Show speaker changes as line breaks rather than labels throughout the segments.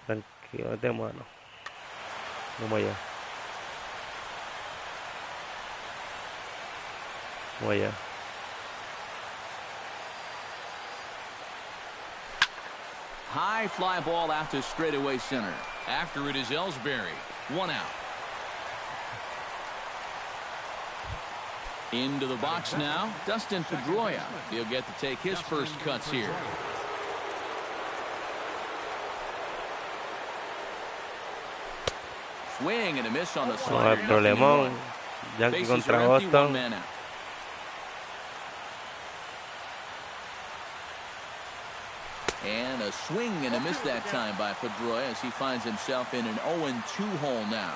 Tranquilo, mete mano. Vamos allá. Vamos allá.
High fly ball out to straightaway center. After it is Ellsbury. 1 out. Into the box now, Dustin Pedroia. He'll get to take his first cuts here. Swing and a miss on the slider.
Problemón. Yankee contra Boston.
And a swing and a miss that time by Pedroia as he finds himself in an 0-2 hole now.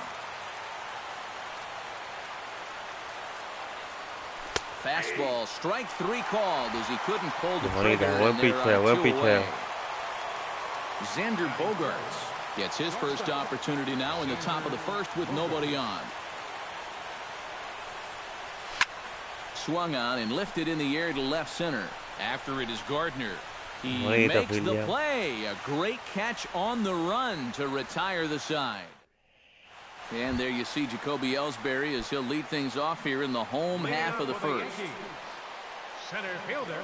Fastball, strike 3 called as he couldn't pull the trigger.
Buen picheo.
Xander Bogaerts gets his first opportunity now in the top of the first with nobody on. Swung on and lifted in the air to left center. After it is Gardner. He makes the play. A great catch on the run to retire the side. And there you see Jacoby Ellsbury as he'll lead things off here in the home half of the first.
Center fielder,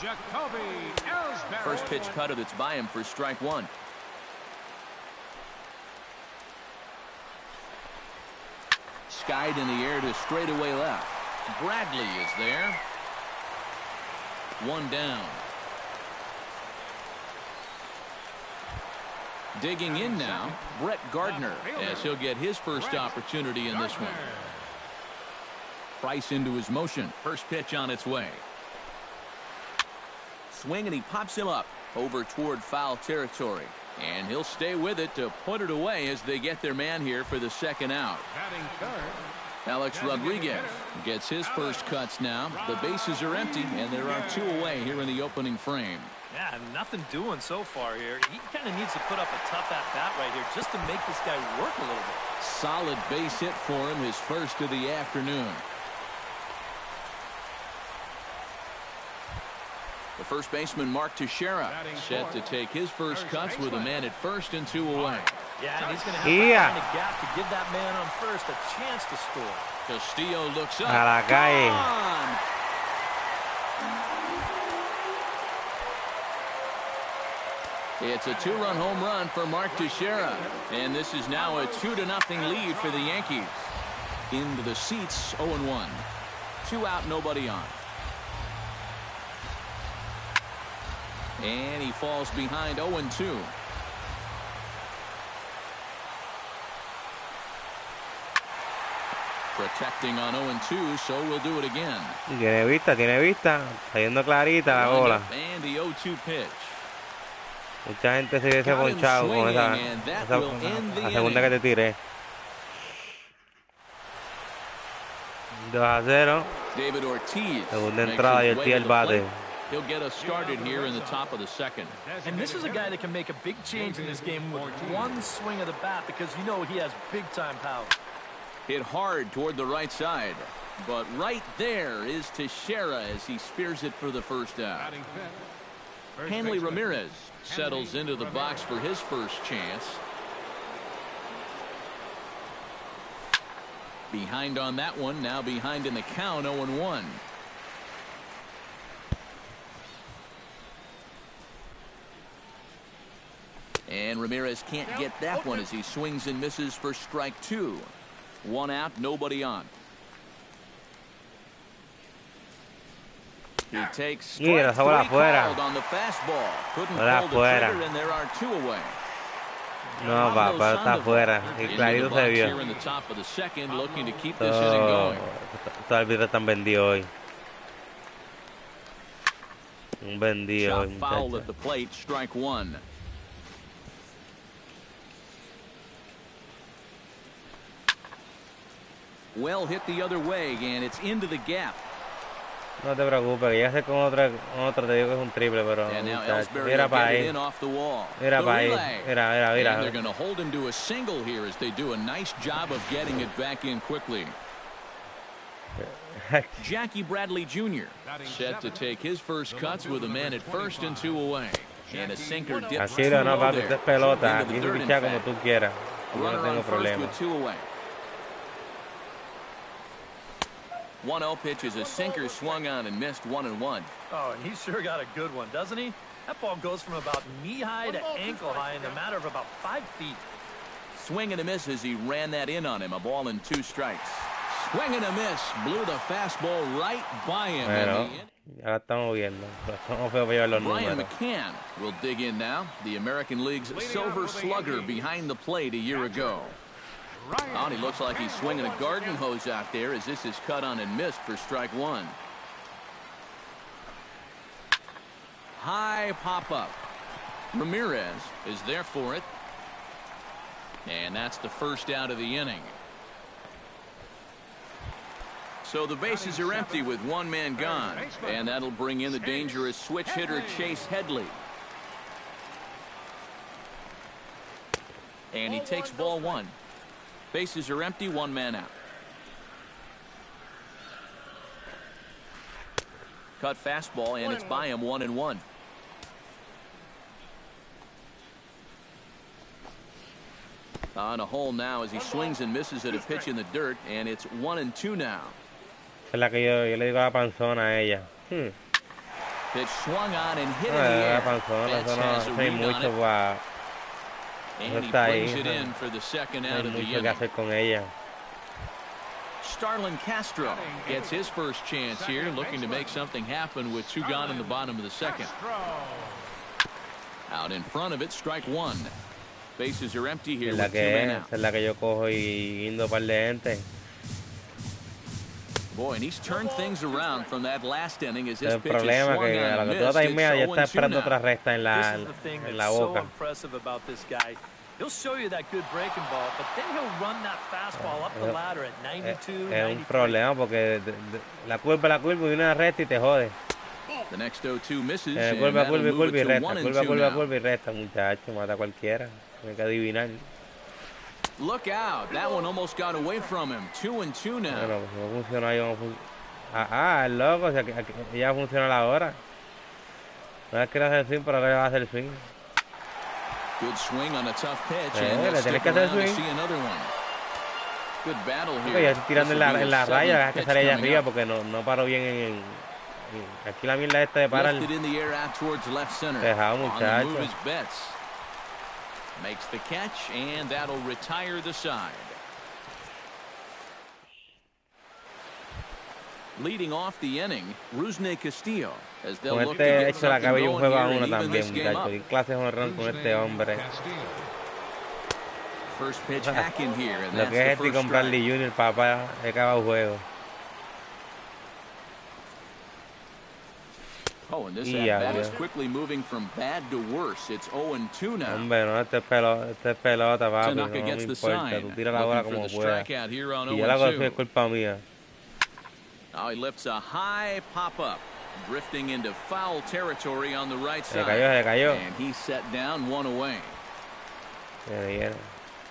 Jacoby Ellsbury.
First pitch cutter that's by him for strike 1. Skied in the air to straightaway left. Bradley is there. 1 down. Digging in now, Brett Gardner, as he'll get his first opportunity in this one. Price into his motion. First pitch on its way. Swing and he pops him up over toward foul territory. And he'll stay with it to put it away as they get their man here for the second out. Alex Rodriguez gets his first cuts now. The bases are empty and there are 2 away here in the opening frame.
Yeah, nothing doing so far here. He kind of needs to put up a tough at-bat right here just to make this guy work a little bit.
Solid base hit for him, his first of the afternoon. The first baseman, Mark Teixeira, set to take his first cuts with a man at first and 2 away.
Yeah, and he's going to have that kind of gap to give that man on first a chance to score.
Castillo looks up.
A la calle.
It's a 2-run home run for Mark Teixeira. And this is now a 2-0 lead for the Yankees. Into the seats, 0-1. 2 out, nobody on. And he falls behind 0-2. Protecting on 0-2, so we'll do it again.
Tiene vista. Está yendo clarita la bola.
And the 0-2 pitch.
Mucha gente se hubiese ponchado con esa la segunda que te tiré. 2-0.
David Ortiz.
Segunda entrada y el tiro al bate.
He'll get us started here in the top of the second.
And this is a guy that can make a big change in this game with one swing of the bat because you know he has big-time power.
Hit hard toward the right side. But right there is Teixeira as he spears it for the first out. Hanley Ramirez settles into the box for his first chance. Behind on that one, now behind in the count, 0-1. And Ramirez can't get that one as he swings and misses for strike 2. 1 out, nobody on. He takes strike 3 called on the fastball. Couldn't pull the trigger, and there are 2 away.
No, papá, está afuera. Y clarito se vio.
Here in the top of the second, looking to keep this inning going.
Estos árbitros están vendidos hoy. Un vendido.
Shot foul at the plate, strike 1. Well hit the other way, and it's into the gap.
No te preocupes, que ya sé con otra te digo que es un triple, pero mira para ahí. Mira para ahí. Mira.
And they're going to hold him to a single here as they do a nice job of getting it back in quickly. Jackie Bradley Jr. set to take his first cuts with a man at first and 2 away. And a sinker dipped
Así no,
low
papi,
there.
esto es pelota.
Into the
Aquí se
dirt, in
pichea como
fact.
tú quieras. Yo no
Runner
tengo
on first
problema.
with 2 away. 1-0 pitch is a sinker swung on and missed 1-1.
Oh, and he sure got a good one, doesn't he? That ball goes from about knee-high to ankle-high in a matter of about 5 feet.
Swing and a miss as he ran that in on him. A ball and 2 strikes. Swing and a miss. Blew the fastball right by him.
Bueno, ya la estamos viendo. Estamos feos para llevar los
Brian
números.
McCann will dig in now. The American League's silver slugger behind the plate a year ago. Oh, and he looks like he's swinging a garden hose out there as this is cut on and missed for strike 1. High pop-up. Ramirez is there for it. And that's the first out of the inning. So the bases are empty with 1 man gone. And that'll bring in the dangerous switch hitter Chase Headley. And he takes ball 1. Bases are empty, 1 man out. Cut fastball, and it's by him, 1-1. On a hole now as he swings and misses at a pitch in the dirt, and it's 1-2 now.
Es la que yo le digo la panzona a ella.
Pitch swung on and hit in the
La
air.
panzona,
Betts
eso
has a
no hay
read on
mucho
it,
para.
and he
está ahí,
brings it in for the second
No
out
hay
of the
mucho que
inning.
hacer con ella.
Starlin Castro gets his first chance here, looking to make something happen with 2 gone in the bottom of the second. Out in front of it, strike 1. Bases are empty here with 2 men out.
Es la que yo cojo y guindo par de gente.
Boy, and he's turned things around from that last inning as this
El
pitch is
problema
swung
que
on
a
and
la que tú
missed.
estás media ya
It's
está
0-2
esperando
now.
otra recta en
This is the thing
la
that's so
boca.
impressive about this guy. He'll show you that good breaking ball, but then he'll run that fastball up the ladder at 92,
Es un
93.
problema porque la curva y una recta y te jode.
The next 0-2 misses,
Curva
and that'll move
y
it to
recta,
1-2 now.
curva y recta, muchacho, mata a cualquiera. Hay que adivinar.
Look out. That one almost got away from him. 2-2 now.
Bueno, pues no funciona ahí. El loco, o sea, que ya funciona la hora. No es que hacer swing, pero ahora va a hacer swing.
Good swing on a tough pitch, and
le
they'll
tienes
stick
que hacer
around to
swing.
see another one. Good battle
Porque
here.
ya estoy tirando
This will be
en
the
la raya,
seventh
deja que
pitch
sale allá
coming
arriba
up.
porque no paro bien aquí la mierda esta de parar.
Lifted in the air out towards left center.
Dejado,
On the
muchacho.
move is Betts. Makes the catch, and that'll retire the side. Leading off the inning, Rusney Castillo, as they'll
Con
look to
este
get
hecho la
something
cabello un
going
juego a
here and
uno
even this
también,
game
muchacho.
up.
Y clase de honrón con este hombre.
First pitch hack in here, and
Lo
that's
que es
the
este y
first
comprarle
strike.
Junior, papá, he acabado el juego.
Oh, and this
Y ya,
at-bat is
ya.
quickly moving from bad to worse. It's 0-2 now.
Hombre, no, este es pelota, papi. No
Tanaka
me
gets the
importa.
sign.
Tú tira la bola
Looking for
como
the
puedas.
strikeout here on
Y yo la consigo,
0-2.
es culpa mía.
Now he lifts a high pop-up, drifting into foul territory on the right
Se
side.
le cayó.
And he's set down, 1 away.
Se dieron.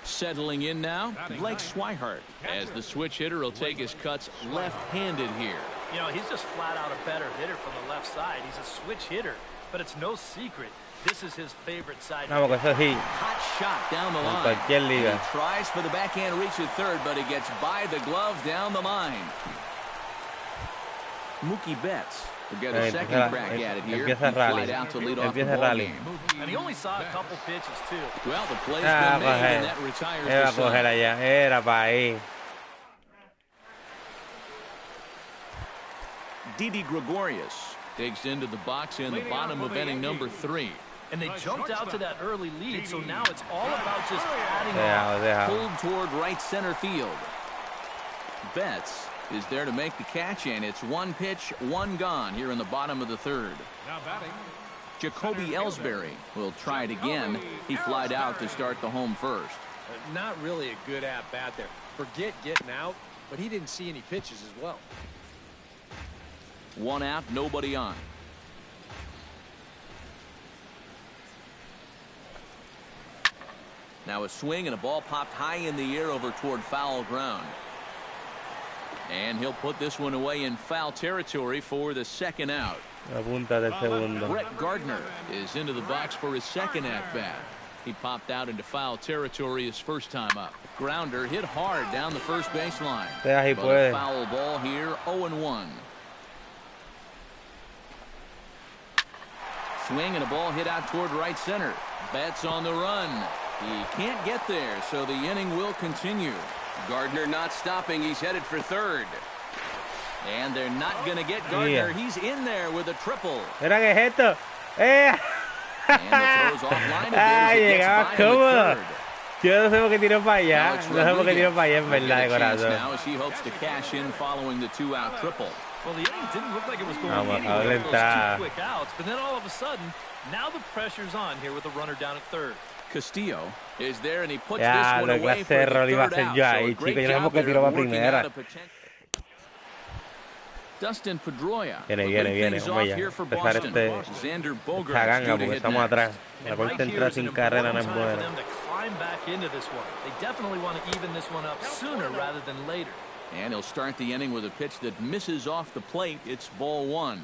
Settling in now, Blake Swihart, as the switch hitter will take his cuts left-handed here.
You know, he's just flat out a better hitter from the left side. He's a switch hitter, but it's no secret. This is his favorite side.
No, porque eso sí.
Hot shot down the
En
line.
cualquier liga.
And he tries for the backhand reach at third, but he gets by the glove down the line. Mookie Betts will get a second crack at it here. He flied out to lead off the ball game.
And he only saw a couple pitches, too.
Well, the play's been made, and that retires
Era
the
coger
side.
allá. Era para ahí.
Didi Gregorius digs into the box in the bottom of inning number 3.
And they jumped out to that early lead, so now it's all about just adding on.
Deja.
Pulled toward right center field. Betts is there to make the catch, and it's 1 pitch, 1 gone here in the bottom of the 3rd.
Now batting.
Jacoby Ellsbury will try it again. He flied out to start the home first.
Not really a good at-bat there. Forget getting out, but he didn't see any pitches as well.
1 out, nobody on. Now a swing and a ball popped high in the air over toward foul ground. And he'll put this one away in foul territory for the second out.
Apúntate el segundo.
Brett Gardner is into the box for his second at-bat. He popped out into foul territory his first time up. Grounder hit hard down the first baseline.
But
a foul ball here, 0-1. Swing and a ball hit out toward right center. Betts on the run. He can't get there, so the inning will continue. Gardner not stopping. He's headed for third. And they're not going to get Gardner. He's in there with a triple.
Mira que es esto.
And the throw's offline again as it gets by him at third.
Yo no sé por qué tiró para allá. No sé por qué tiró para allá, en verdad, de corazón.
Now as he hopes to cash in following the two-out triple.
Well, the inning didn't look like it was going anywhere with those 2 quick outs, but then all of a sudden, now the pressure's on here with the runner down at third.
Castillo is there and he puts this one away for the third out.
So great job there working out a
Dustin Pedroia
viene, vamos allá. Empezar esta ganga porque estamos atrás. La corte entra sin carrera no es buena.
They definitely want to even this one up sooner rather than later.
And he'll start the inning with a pitch that misses off the plate. It's ball one.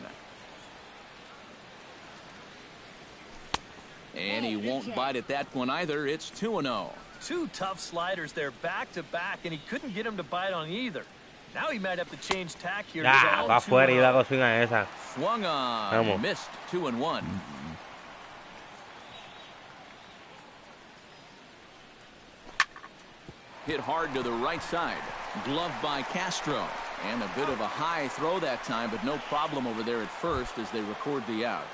And he won't bite at that one either. It's 2-0.
2 tough sliders there back to back, and he couldn't get him to bite on either. Now he might have to change tack here.
Va afuera y da cocina esa.
Swung on. Missed. 2-1. Hit hard to the right side. Gloved by Castro. And a bit of a high throw that time, but no problem over there at first as they record the out.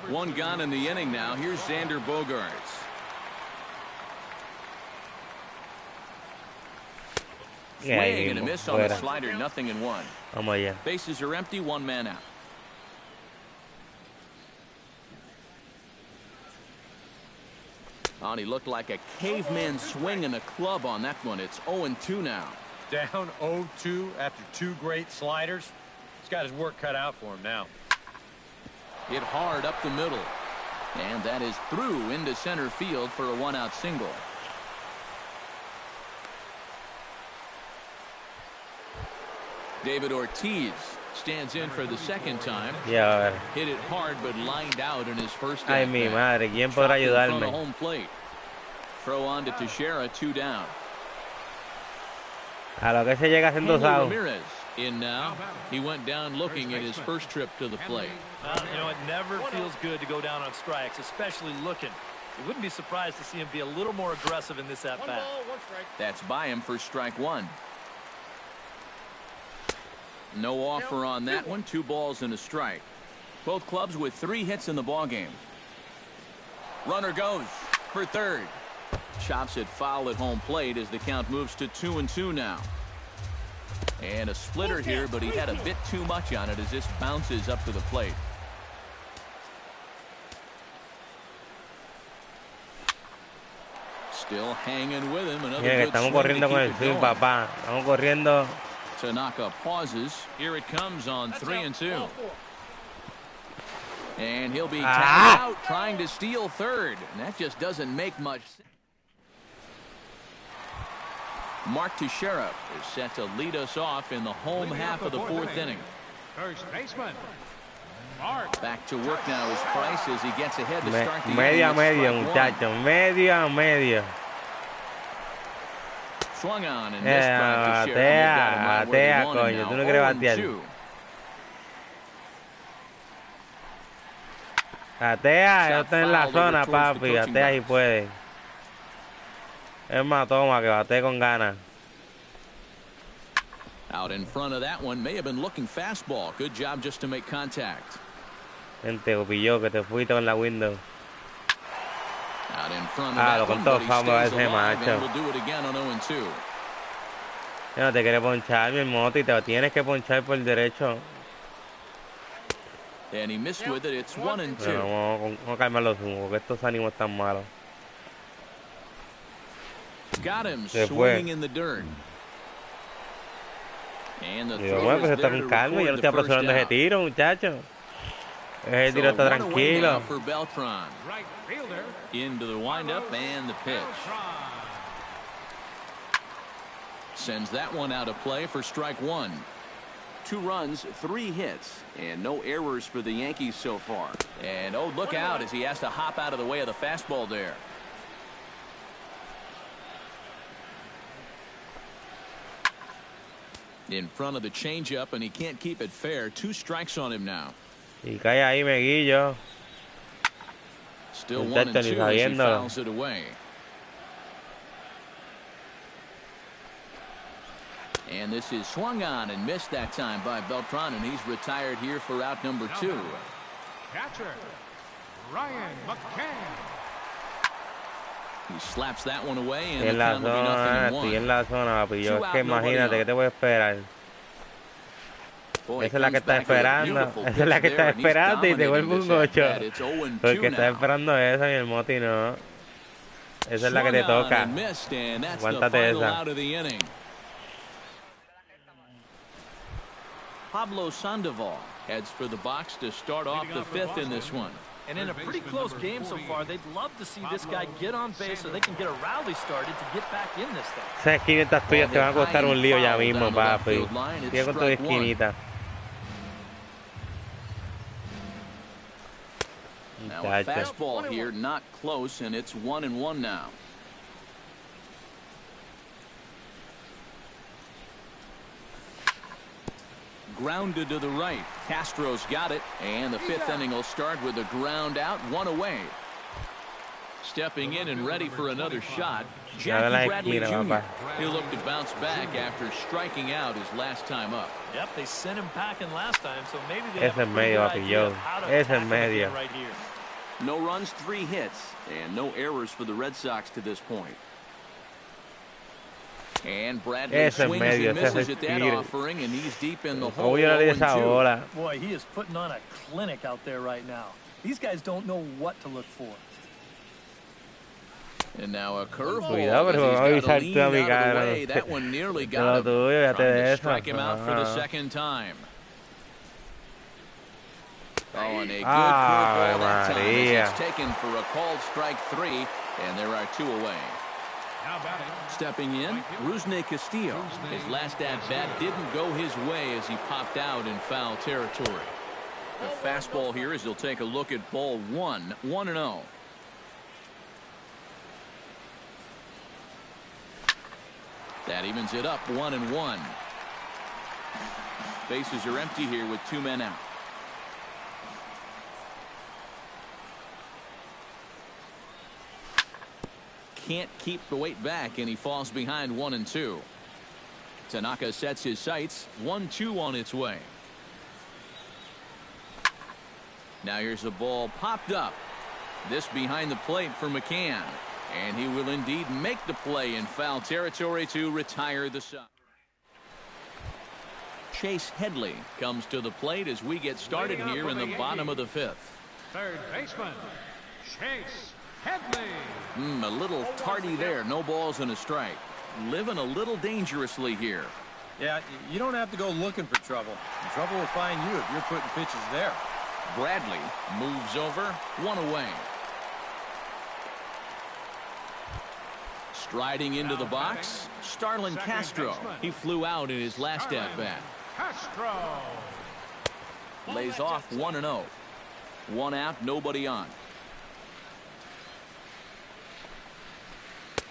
One gone in the inning now. Here's Xander Bogaerts. Swing and a miss on the slider. 0-1.
Vamos allá.
Bases are empty. 1 man out. Oh, and he looked like a caveman swinging a club on that one. It's 0-2 now.
Down 0-2 after 2 great sliders. He's got his work cut out for him now.
Hit hard up the middle. And that is through into center field for a 1-out single. David Ortiz stands in for the second time.
Yeah,
hit it hard but lined out in his first.
Ay, mi madre, ¿quién podrá ayudarme?
Home plate. Throw on to Teixeira, 2 down.
A lo que se llega haciendo sao.
Ramirez in now. He went down looking at his first trip to the plate.
You know, it never feels good to go down on strikes, especially looking. You wouldn't be surprised to see him be a little more aggressive in this at-bat.
That's by him for strike 1. No offer on that one. 2 balls and a strike. Both clubs with 3 hits in the ballgame. Runner goes for third. Chops it foul at home plate as the count moves to 2-2 now. And a splitter here, but he had a bit too much on it as this bounces up to the plate. Still hanging with him. Another good
estamos corriendo con el swing, papá. Estamos corriendo.
Tanaka pauses. Here it comes on 3-2. And he'll be tagged out trying to steal third. And that just doesn't make much sense. Mark Teixeira is set to lead us off in the home half of the 4th inning.
First baseman.
Back to work now is Price as he gets ahead to start the
media, muchacho. Media.
Swung on and missed by Teixeira.
Batea, coño. Tú no quieres batear. Batea, yo estoy en la zona, papi. Batea y puede. Es más, toma, que bate con ganas.
Out in front of that one, may have been looking fastball. Good job just to make contact.
Gente, pilló que te fuiste con la window.
Out in front of that one, but he stays alive and will do it again on 0-2.
Ya no te quiere ponchar, mi moto, y te tienes que ponchar por el derecho.
And he missed with it. It's 1-2.
Vamos a calmar los humos, porque estos ánimos están malos.
Got him swinging in the dirt. And the throw is
está
there
con
to
calma, yo no
record
estoy
the first
apresurando ese
out.
tiro, muchacho. Ese tiro está tranquilo.
For Beltran.
Right fielder.
Into the windup and the pitch. Sends that one out of play for strike 1. 2 runs, 3 hits, and no errors for the Yankees so far. And oh, look out as he has to hop out of the way of the fastball there. In front of the changeup, and he can't keep it fair. 2 strikes on him now.
Y cae ahí, Meguillo.
Still 1 and 2 as he fouls it away. And this is swung on and missed that time by Beltran, and he's retired here for out number 2.
Catcher, Ryan McCann.
He slaps that one away, and
En la zona, estoy en la zona, papi. Yo es que imagínate que te voy a esperar. Esa es la que está esperando. Esa es la que está esperando y te vuelve un 8. Porque está esperando esa y el Moti no. Esa es la que te toca. Aguántate esa.
Pablo Sandoval heads for the box to start off the 5th in this one.
And in a pretty close game so far, they'd love to see this guy get on base so they can get a rally started to get back in this thing.
Esas esquinitas tuyas te van a costar un lío ya mismo, papi. Sigue con tu esquinita.
Now a fastball here, not close, and it's 1-1 now. Grounded to the right. Castro's got it, and the 5th inning will start with a ground out, 1 away. Stepping in and ready for another shot, Jackie Bradley Jr. He'll look to bounce back after striking out his last time up.
Yep, they sent him packing last time, so maybe they
have a medio, papi, yo. Es en medio.
Right here.
No runs, 3 hits, and no errors for the Red Sox to this point. And Bradley swings and misses at that offering, and he's deep in the hole. 0-2.
Boy, he is putting on a clinic out there right now. These guys don't know what to look for.
And now a curveball. That one nearly got him. Trying to strike him out for the 2nd time. Oh, and a good curveball that time as it's taken for a called strike 3, and there are 2 away. Stepping in, Rusney Castillo. His last at-bat didn't go his way as he popped out in foul territory. The fastball here as he'll take a look at ball 1, 1-0. That evens it up, 1-1. Bases are empty here with 2 men out. Can't keep the weight back, and he falls behind 1-2. Tanaka sets his sights. 1-2 on its way. Now here's a ball popped up. This behind the plate for McCann. And he will indeed make the play in foul territory to retire the side. Chase Headley comes to the plate as we get started here in the bottom of the 5th.
Third baseman, Chase Headley.
A little tardy there. No balls and a strike. Living a little dangerously here.
Yeah, you don't have to go looking for trouble. Trouble will find you if you're putting pitches there.
Bradley moves over, 1 away. Striding into the box, Starlin Castro. He flew out in his last at-bat.
Castro
lays off 1-0. 1 out, nobody on.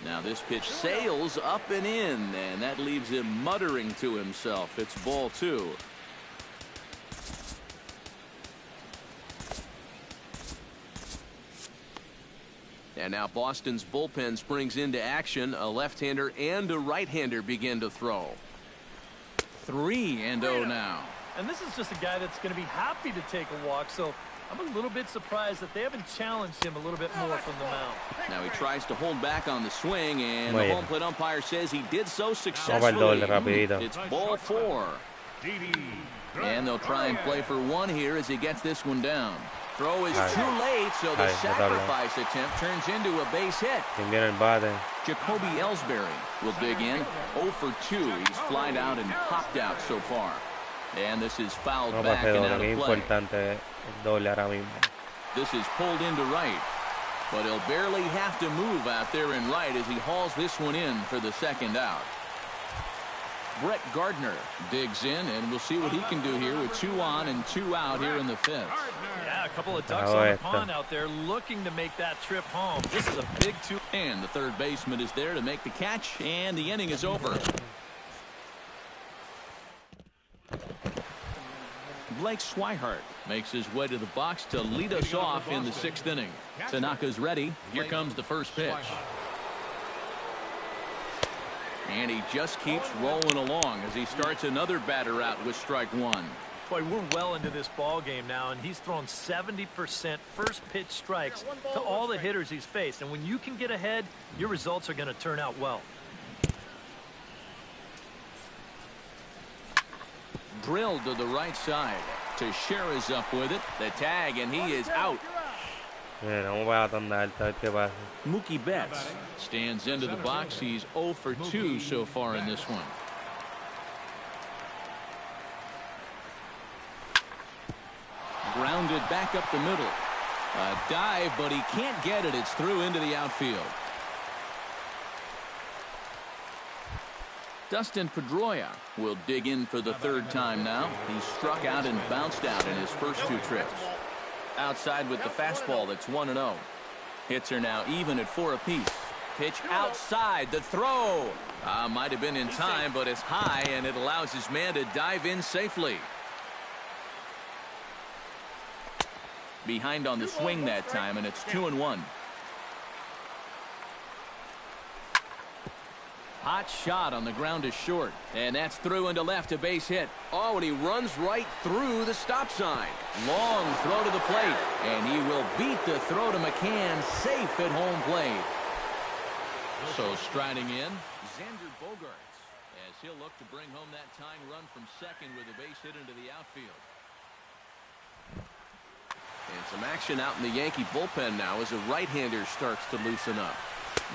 Now this pitch sails up and in, and that leaves him muttering to himself. It's ball 2. And now Boston's bullpen springs into action. A left-hander and a right-hander begin to throw. 3-0 now.
And this is just a guy that's going to be happy to take a walk, so I'm a little bit surprised that they haven't challenged him a little bit more from the mound.
Now he tries to hold back on the swing, and the home plate umpire says he did so successfully. It's ball 4. And they'll try and play for 1 here as he gets this one down. Throw is too late, so the sacrifice attempt turns into a base hit. Jacoby Ellsbury will dig in. 0 for 2. He's flied out and popped out so far. And this is fouled back and out of play. This is pulled into right. But he'll barely have to move out there in right as he hauls this one in for the 2nd out. Brett Gardner digs in, and we'll see what he can do here with 2 on and 2 out here in the 5th.
Yeah, a couple of ducks on the pond out there looking to make that trip home. This is a big 2.
And the third baseman is there to make the catch, and the inning is over. Blake Swihart makes his way to the box to lead us off in the 6th inning. Tanaka's ready. Here comes the first pitch. And he just keeps rolling along as he starts another batter out with strike 1.
Boy, we're well into this ball game now, and he's thrown 70% first pitch strikes to all the hitters he's faced. And when you can get ahead, your results are going to turn out well.
Drilled to the right side. Teixeira's up with it. The tag, and he is out. Mookie Betts stands into the box. He's 0 for 2 so far in this one. Grounded back up the middle. A dive, but he can't get it. It's through into the outfield. Dustin Pedroia will dig in for the 3rd time now. He struck out and bounced out in his first 2 trips. Outside with the fastball, that's 1-0. Hits are now even at 4 apiece. Pitch outside, the throw. Might have been in time, but it's high, and it allows his man to dive in safely. Behind on the swing that time, and it's 2-1. Hot shot on the ground is short, and that's through into left, a base hit. Oh, and he runs right through the stop sign. Long throw to the plate, and he will beat the throw to McCann, safe at home plate. So striding in, Xander Bogaerts, as he'll look to bring home that tying run from second with a base hit into the outfield. And some action out in the Yankee bullpen now as a right-hander starts to loosen up.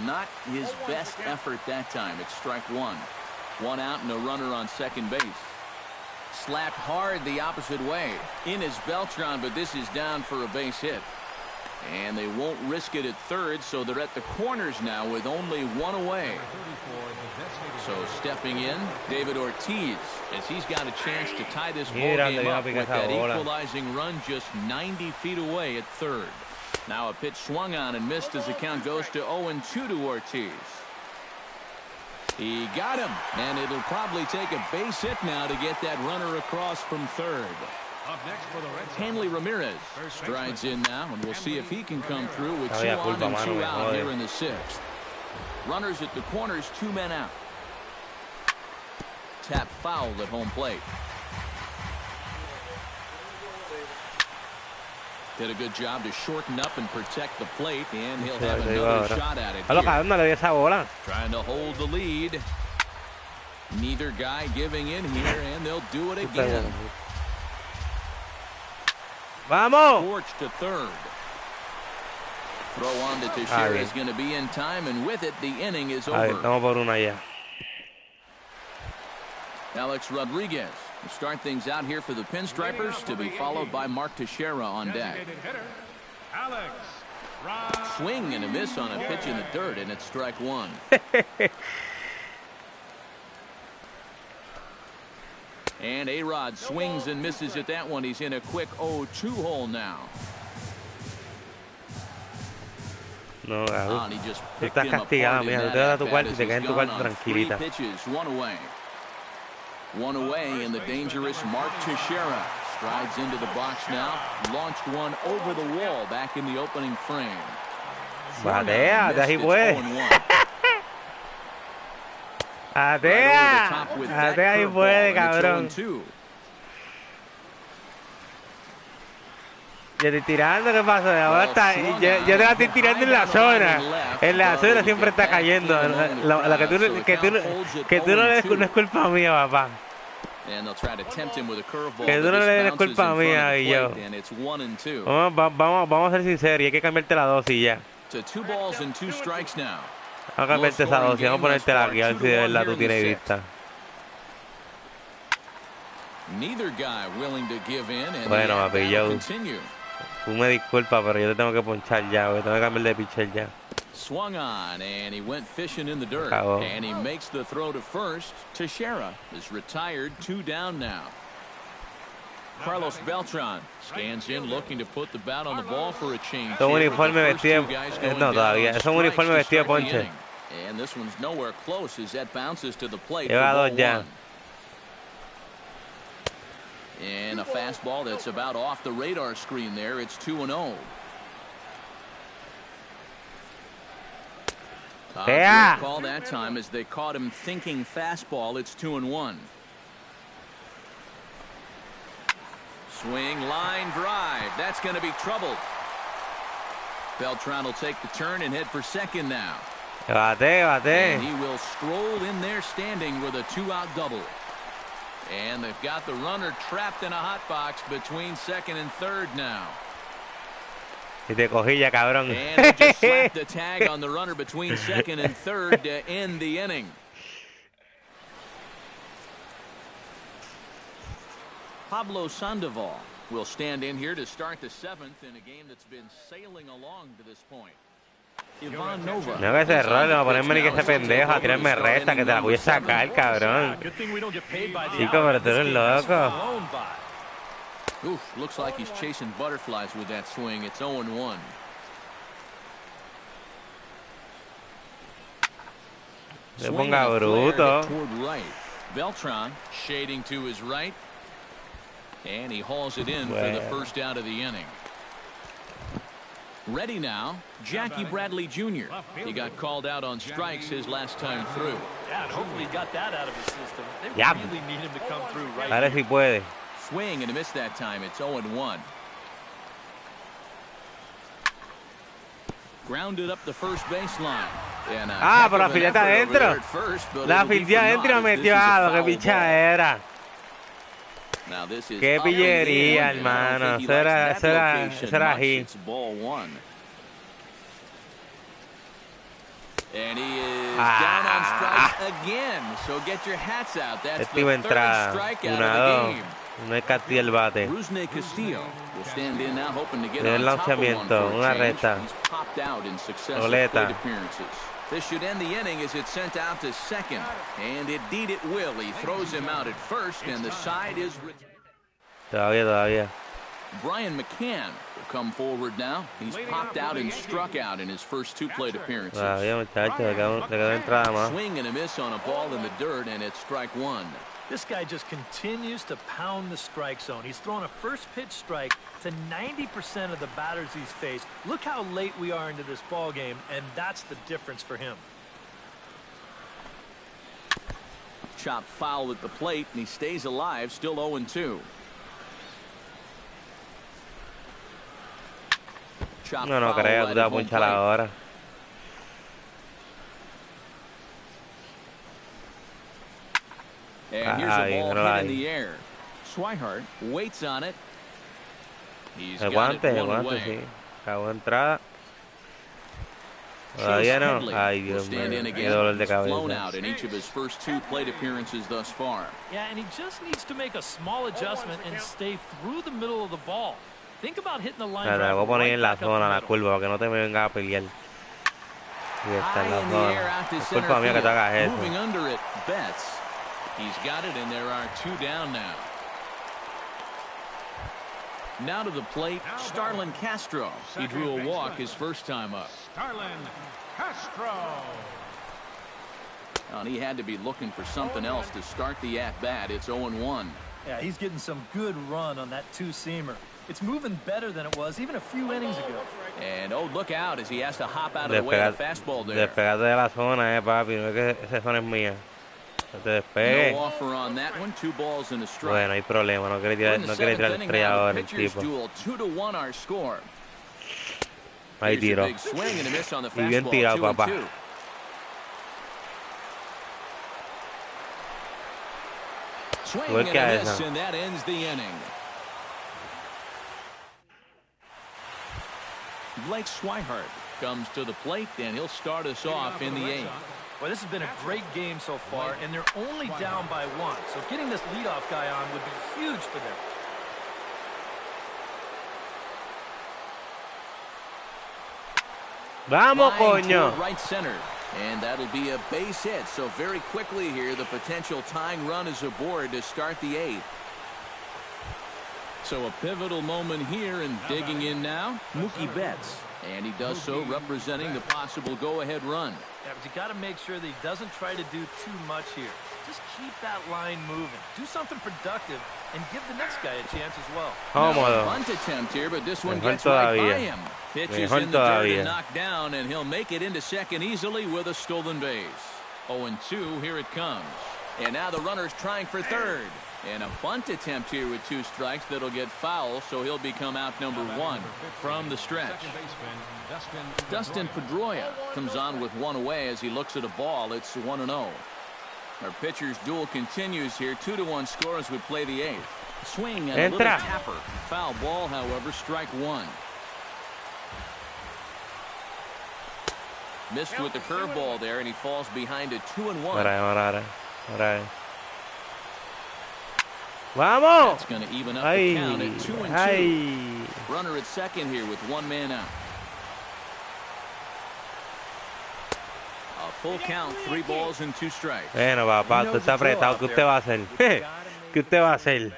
Not his best effort that time. It's strike 1. 1 out and a runner on second base. Slapped hard the opposite way. In is Beltran, but this is down for a base hit. And they won't risk it at third, so they're at the corners now with only 1 away. So stepping in, David Ortiz, as he's got a chance to tie this ball game up with that equalizing run just 90 feet away at third. Now a pitch swung on and missed as the count goes to 0-2 to Ortiz. He got him, and it'll probably take a base hit now to get that runner across from third. Hanley Ramirez strides in now, and we'll see if he can come through with 2 on and 2 out here in the 6th. Runners at the corners, 2 men out. Tap fouled at home plate. Did a good job to shorten up and protect the plate, and he'll have another shot at it here. Trying to hold the lead. Neither guy giving in here, and they'll do it again.
Vamos!
Torch to third. Throw on to Teixeira is going to be in time, and with it, the inning is over. Alex Rodriguez will start things out here for the Pinstripers, to be followed by Mark Teixeira on deck. Swing and a miss on a pitch in the dirt, and it's strike 1. And A-Rod swings and misses at that one. He's in a quick 0-2 hole now.
No,
and he just picked him apart in that at-bat as he's gone on 3 pitches, 1 away. 1 away, and the dangerous Mark Teixeira strides into the box now. Launched one over the wall back in the opening frame.
Batea, de ahí puede. Batea, batea ahí puede, cabrón. Yo estoy tirando, ¿qué pasa? Ahora está, yo te la estoy tirando en la zona. En la zona siempre está cayendo. Lo que tú no es culpa mía, papá. Que tú no le des culpa mía y yo. Vamos a ser sinceros y hay que cambiarte la dosis ya. Vamos a cambiarte esa dosis, vamos a ponértela aquí a ver si de verdad tú tienes vista. Bueno, papi, yo. Tú me disculpas, pero yo te tengo que ponchar ya, porque tengo que cambiar de pitcher ya.
Swung on, and he went fishing in the dirt. And he makes the throw to first. Teixeira is retired, 2 down now. Carlos Beltran stands in, looking to put the bat on the ball for a change.
Son uniforme vestido. No, todavía. Son uniforme vestido ponche.
And this one's nowhere close as that bounces to the plate.
Lleva 2 ya.
And a fastball that's about off the radar screen there. It's 2-0. Good call that time as they caught him thinking fastball. It's 2-1. Swing, line drive. That's going to be trouble. Beltran will take the turn and head for second now. And he will stroll in there standing with a 2-out double. And they've got the runner trapped in a hot box between second and third now.
Y te cogí ya, cabrón.
And they just slapped the tag on the runner between second and third to end the inning. Pablo Sandoval will stand in here to start the 7th in a game that's been sailing along to this point. Ivan Nova.
No, que ese error, no ponerme ni que ese pendejo a tirarme resta, que te la voy a sacar, cabrón. Chico, pero tú eres loco.
Oof, looks like he's chasing butterflies with that swing. It's 0-1.
Se ponga bruto.
Toward right. Beltran shading to his right. And he hauls it in for the first out of the inning. Ready now, Jackie Bradley Jr. He got called out on strikes his last time through.
Yeah, and hopefully he got that out of his system. They really need him to come through right
now. Si puede.
Swing and a miss that time. It's 0-1. Grounded up the first baseline.
Pero la fileta adentro. La fileta adentro y la metió a lo que picha era. Qué pillería, hermano. Eso era hit.
And he is down on strikes again. So get your hats out. That's the third strikeout of the game.
No hay Castillo el bate.
Rusney Castillo will stand in now, hoping to get
on
top of one for
una recta.
He's popped out in successive plate appearances. This should end the inning as it's sent out to second. And indeed it will. He throws him out at first, and the side is...
Todavía.
Brian McCann will come forward now. He's popped out and struck out in his first 2 plate appearances. Swing and a miss on a ball in the dirt, and it's strike 1.
This guy just continues to pound the strike zone. He's thrown a first pitch strike to 90% of the batters he's faced. Look how late we are into this ball game, and that's the difference for him.
Chop foul at the plate, and he stays alive, still 0-2.
No creo, tú te vas a punchar ahora.
And here's a ball hit in the air. Swihart waits on it. He's got it one away.
Sí. Acabó entrada. Todavía no. Ay, Dios mío. Qué dolor de cabeza.
Flown out in each of his first 2 plate appearances thus far.
Yeah, and he just needs to make a small adjustment and stay through the middle of the ball. Think about hitting the line.
Te la voy a poner en la zona, la curva, para que no te me venga a pelear. Y está en la zona. Es culpa mía que te hagas eso.
Moving under it, Betts. He's got it, and there are 2 down now. Now to the plate, Starlin Castro. He drew a walk his first time up.
Starlin Castro.
And he had to be looking for something else to start the at-bat. It's 0-1.
Yeah, he's getting some good run on that 2-seamer. It's moving better than it was even a few innings ago.
And look out as he has to hop out of the way of the fastball there.
Despegate de la zona, papi. No es que esa zona es mía. No te despegues.
No offer on that one. 2 balls and a strike.
Bueno, hay problema. No quiere tirar el estrellador el tipo.
2-1 our score.
Ahí tiro. Y bien tirado, papá.
Swing and a miss, and that ends the inning. Blake Swihart comes to the plate, and he'll start us off in the 8th.
Well, this has been a great game so far, and they're only down by 1. So getting this leadoff guy on would be huge for them.
Vamos, coño.
Right center. And that'll be a base hit. So very quickly here, the potential tying run is aboard to start the 8th. So a pivotal moment here, and digging in now, Mookie Betts. And he does so representing the possible go-ahead run.
Yeah, but you got to make sure that he doesn't try to do too much here. Just keep that line moving. Do something productive and give the next guy a chance as well.
Now, bunt attempt here, but this one gets right by him. Pitches in the dirt and knocked down, and he'll make it into second easily with a stolen base. 0-2, here it comes. And now the runner's trying for third. And a bunt attempt here with 2 strikes that'll get foul, so he'll become out number 1 from the stretch. Dustin Pedroia comes on with 1 away as he looks at a ball. It's 1-0. Our pitcher's duel continues here. 2-1 score as we play the 8th. Swing and a little tapper. Foul ball, however, strike 1. Missed with the curveball there, and he falls behind it 2-1.
Vamos.
That's going to even up the count at 2-2. Runner at second here with 1 man out. A full count, 3 balls and 2 strikes.
Bueno, papá, tú estás apretado. ¿Qué usted va a hacer? ¿Qué usted va a hacer?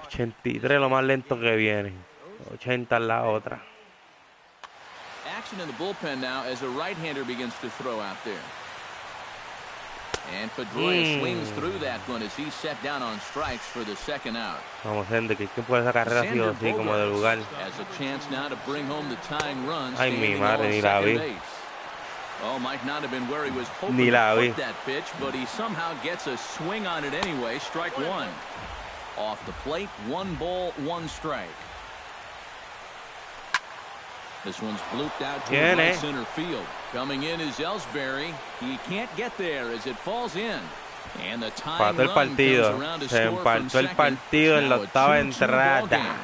83 lo más lento que viene. 80 en la otra.
Action in the bullpen now as a right-hander begins to throw out there. And Pedroia swings through that one as he's set down on strikes for the second out.
Vamos, Henry, ¿quién puede esa carrera así o así como de lugar?
Has a chance now to bring home the tying run.
Ay, mi madre, ni la vi.
Oh, might not have been where he was hoping to put that pitch, but he somehow gets a swing on it anyway. Strike 1. Off the plate, 1 ball, 1 strike. This one's blooped out to right center field. Coming in is Ellsbury. He can't get there as it falls in. And the tying run comes around to score from second.
En la octava entrada.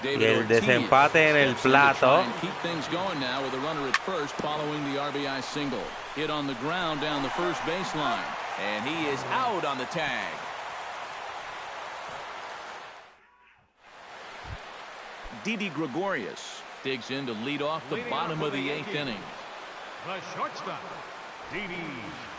Y el desempate en el plato.
Keep things going now with a runner at first following the RBI single. Hit on the ground down the first baseline. And he is out on the tag. Didi Gregorius digs in to lead off the bottom of the 8th inning.
The shortstop, Didi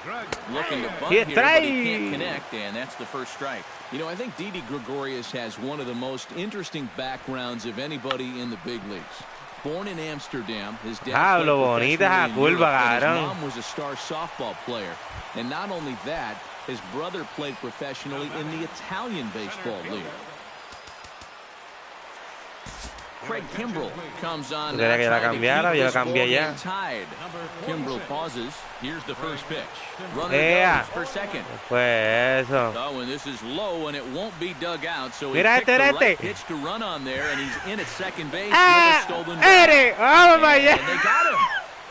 Gregorius.
Looking to bunt here, but he can't connect, and that's the first strike. You know, I think Didi Gregorius has one of the most interesting backgrounds of anybody in the big leagues. Born in Amsterdam, his dad played professionally in Europe, and his mom was a star softball player. And not only that, his brother played professionally in the Italian baseball league. Craig Kimbrell comes on now trying to keep this ball game tied. Kimbrell pauses. Here's the first pitch. Runner goes for second. Oh, and this is low, and it won't be dug out. So he picked the right pitch to run on there, and he's in at second base with a stolen base. And they got him.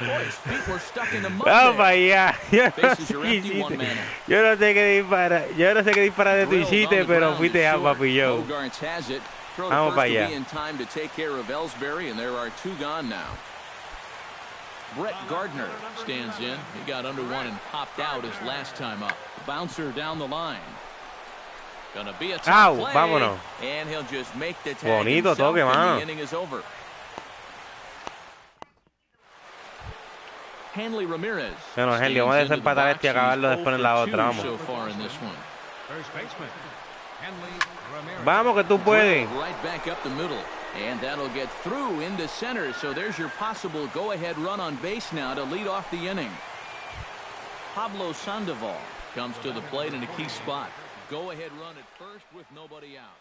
Boy, his feet were stuck in the mud there. Bases are empty, 1 man out.
Yo no sé qué dispara de tu hiciste, pero fuiste a papillón.
Bogarts has it. Throw to first to be in time to take care of Ellsbury, and there are 2 gone now. Brett Gardner stands in. He got under 1 and popped out his last time up. Bouncer down the line. Gonna be a tough play,
vámonos.
And he'll just make the tag
Bonito
himself,
toque,
and the inning is over. Hanley Ramirez.
Bueno, Henley, vamos a desempatar este y acabarlo después en la otra. Vamos.
So far in this one.
First baseman, Hanley Ramirez.
Vamos, que tú puedes.
Right back up the middle. And that'll get through into center. So there's your possible go-ahead run on base now to lead off the inning. Pablo Sandoval comes to the plate in a key spot. Go-ahead run at first with nobody out.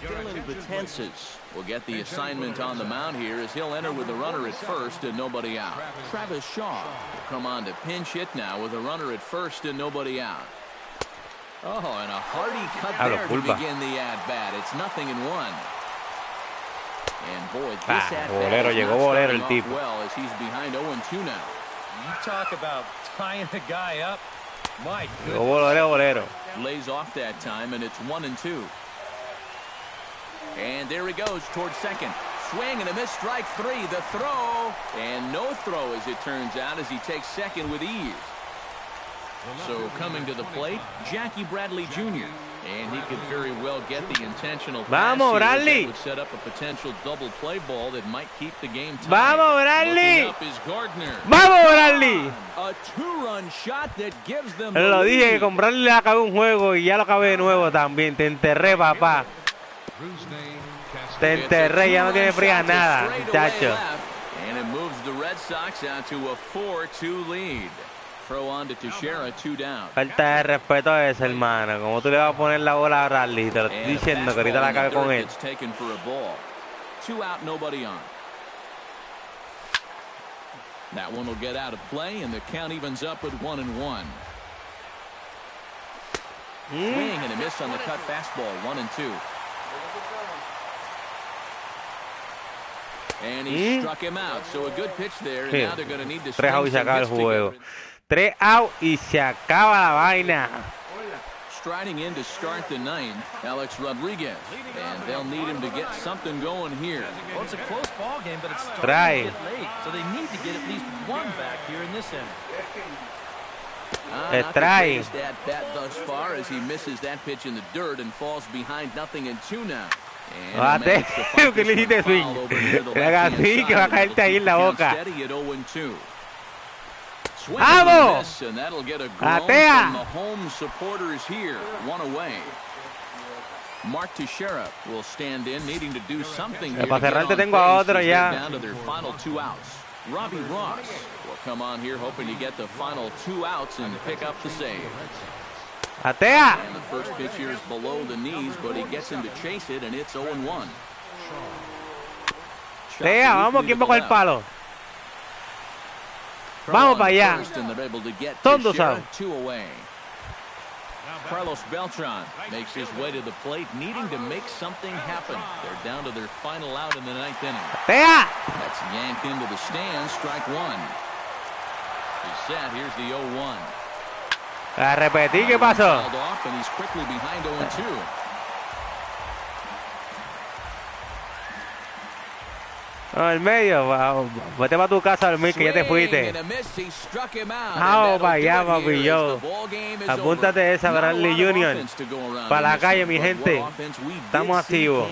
Dylan Betances will get the assignment on the mound here as he'll enter with a runner at first and nobody out. Travis Shaw will come on to pinch hit now with a runner at first and nobody out. Oh, and a hearty cut there to begin the at-bat. It's 0-1. And boy, this at-bat is not starting off well as he's behind 0-2 now.
You talk about tying the guy up. My goodness.
Lays off that time, and it's 1-2. And there he goes towards second. Swing and a miss, strike three. The throw, and no throw as it turns out, as he takes second with ease. So coming to the plate, Jackie Bradley Jr. And he could very well get the intentional pass.
Vamos, Bradley.
That would set up a potential double play ball that might keep the game tied.
Vamos, Bradley.
Looking up is Gardner.
Vamos, Bradley.
A two-run shot that gives them the
Lo dije
lead.
que con Bradley le acabé un juego y ya lo acabé de nuevo también. Te enterré, papá. Te enterré, ya no tiene fría nada, muchacho.
And it moves the Red Sox out to a 4-2 lead. Throw on to Teixeira, 2 down.
Falta de respeto a ese, hermano. Como tú le vas a poner la bola a Bradley, te lo estoy diciendo que ahorita la cabe con él.
2 out, nobody on. That one will get out of play, and the count evens up at 1-1. Swing and a miss on the cut fastball, 1-2. And he struck him out, so a good pitch there, and now they're going to need to
3 out y se acaba el juego. 3 out y se acaba la vaina.
Striding in to start the 9th, Alex Rodriguez, and they'll need him to get something going here.
Well, it's a close ball game, but it's starting to get late, so they need to get at least one back here in this inning.
Not the greatest at bat thus far, as he misses that pitch in the dirt and falls behind 0-2 now.
Bate, que le hiciste swing. Haga así que va a caerte ahí en la boca. ¡Vamos! ¡Atea!
Mark Teixeira will stand in, needing to do something here.
Para cerrar te tengo a otro ya.
Down to their final 2 outs. Robbie Ross will come on here hoping to get the final 2 outs and pick up the save.
¡Atea!
And the first pitch here is below the knees, but he gets him to chase it, and it's 0-1.
¡Atea! Vamos, ¿quién va con el palo? Vamos para allá. Son 2 outs.
Carlos Beltran makes his way to the plate, needing to make something happen. They're down to their final out in the 9th inning.
¡Atea!
That's yanked into the stands, strike 1. He's set, here's the 0-1.
A repetir, ¿qué pasó? No, el medio, vete para tu casa a dormir que ya te fuiste. Vamos para allá, papi, yo. Apúntate esa, Bradley Jr. Para la calle, mi gente. Estamos activos.